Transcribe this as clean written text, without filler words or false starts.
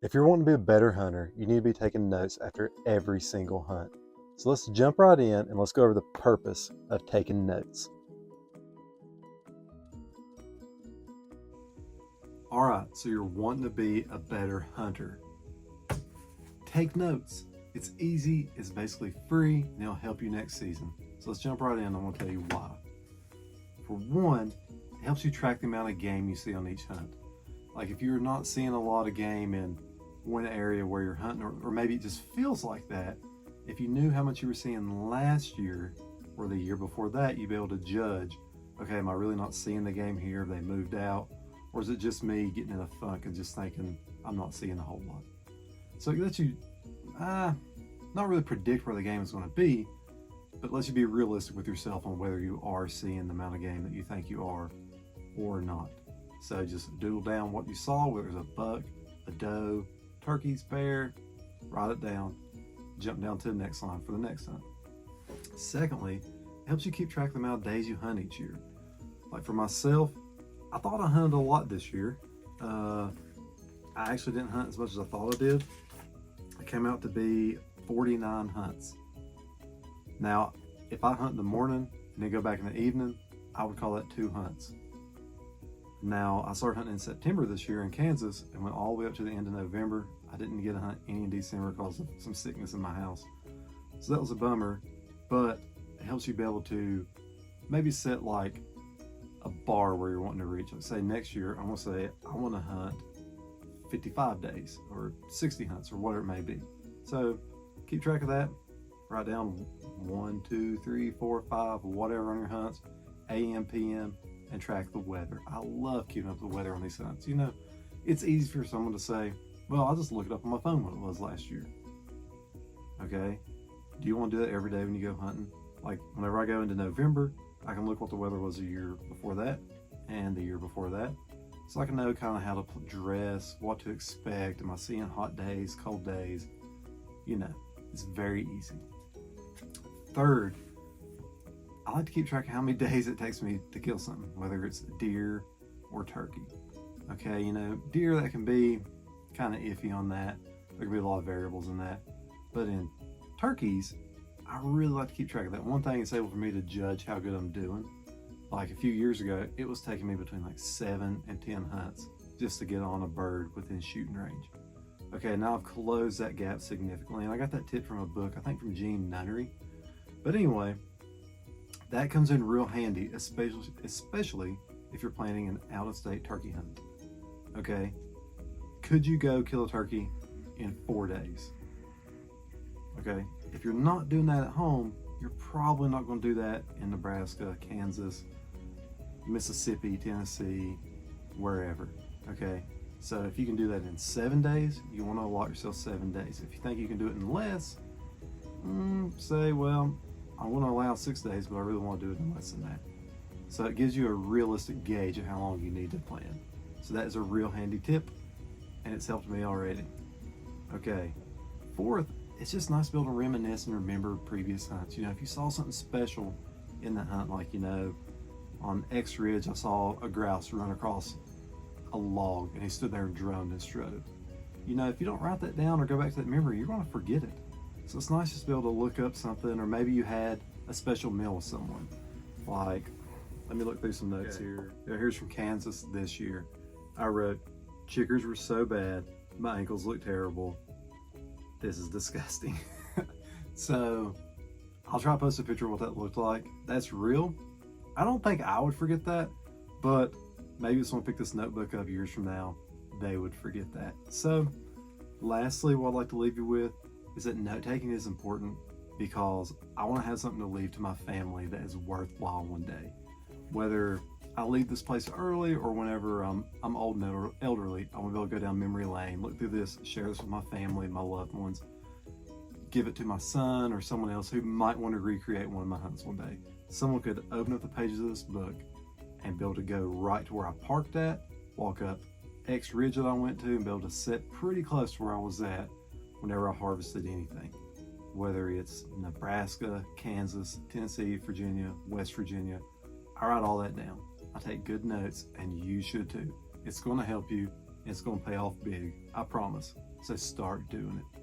If you're wanting to be a better hunter, you need to be taking notes after every single hunt. So let's jump right in and let's go over the purpose of taking notes. All right, so you're wanting to be a better hunter. Take notes. It's easy, it's basically free, and it'll help you next season. So let's jump right in. I'm going to tell you why. For one, it helps you track the amount of game you see on each hunt. Like if you're not seeing a lot of game in one area where you're hunting, or maybe it just feels like that, if you knew how much you were seeing last year or the year before that, you'd be able to judge, okay, am I really not seeing the game here? Have they moved out? Or is it just me getting in a funk and just thinking I'm not seeing a whole lot? So it lets you not really predict where the game is going to be, but lets you be realistic with yourself on whether you are seeing the amount of game that you think you are or not. So just doodle down what you saw, whether it's a buck, a doe, turkeys, bear, write it down, jump down to the next line for the next hunt. Secondly, it helps you keep track of the amount of days you hunt each year. Like for myself, I thought I hunted a lot this year. I actually didn't hunt as much as I thought I did. It came out to be 49 hunts. Now, if I hunt in the morning and then go back in the evening, I would call that 2 hunts. Now, I started hunting in September this year in Kansas and went all the way up to the end of November. I didn't get to hunt any in December because of some sickness in my house. So that was a bummer, but it helps you be able to maybe set like a bar where you're wanting to reach. Like say next year, I'm gonna say I want to hunt 55 days or 60 hunts or whatever it may be. So keep track of that. Write down 1, 2, 3, 4, 5, whatever on your hunts, AM, PM, and track the weather. I love keeping up the weather on these hunts. You know, it's easy for someone to say, well, I'll just look it up on my phone what it was last year. Okay? Do you want to do that every day when you go hunting? Like whenever I go into November, I can look what the weather was the year before that and the year before that. So I can know kind of how to dress, what to expect. Am I seeing hot days, cold days? You know, it's very easy. Third, I like to keep track of how many days it takes me to kill something, whether it's deer or turkey. Okay, you know, deer, that can be kind of iffy on that. There can be a lot of variables in that. But in turkeys, I really like to keep track of that. One thing it's able for me to judge how good I'm doing. Like a few years ago, it was taking me between like 7 and 10 hunts just to get on a bird within shooting range. Okay, now I've closed that gap significantly, and I got that tip from a book, I think from Gene Nunnery. But anyway, that comes in real handy, especially if you're planning an out-of-state turkey hunt. Okay, could you go kill a turkey in 4 days? Okay, if you're not doing that at home, you're probably not going to do that in Nebraska, Kansas, Mississippi, Tennessee, wherever. Okay, so if you can do that in 7 days, you want to allot yourself 7 days. If you think you can do it in less, say, well, I want to allow 6 days, but I really want to do it in less than that. So it gives you a realistic gauge of how long you need to plan. So that is a real handy tip, and it's helped me already. Okay, fourth, it's just nice to be able to reminisce and remember previous hunts. You know, if you saw something special in the hunt, like, you know, on X Ridge, I saw a grouse run across a log and he stood there and droned and strutted. You know, if you don't write that down or go back to that memory, you're going to forget it. So it's nice just to be able to look up something, or maybe you had a special meal with someone. Like, let me look through some notes here. Here's from Kansas this year. I wrote, chickers were so bad, my ankles look terrible. This is disgusting. So I'll try to post a picture of what that looked like. That's real. I don't think I would forget that, but maybe if someone picked this notebook up years from now, they would forget that. So lastly, what I'd like to leave you with is that note taking is important because I want to have something to leave to my family that is worthwhile one day. Whether I leave this place early or whenever I'm old and elderly, I want to be able to go down memory lane, look through this, share this with my family, my loved ones, give it to my son or someone else who might want to recreate one of my hunts one day. Someone could open up the pages of this book and be able to go right to where I parked at, walk up X ridge that I went to, and be able to sit pretty close to where I was at whenever I harvested anything. Whether it's Nebraska, Kansas, Tennessee, Virginia, West Virginia, I write all that down. I take good notes, and you should too. It's going to help you and it's going to pay off big. I promise. So start doing it.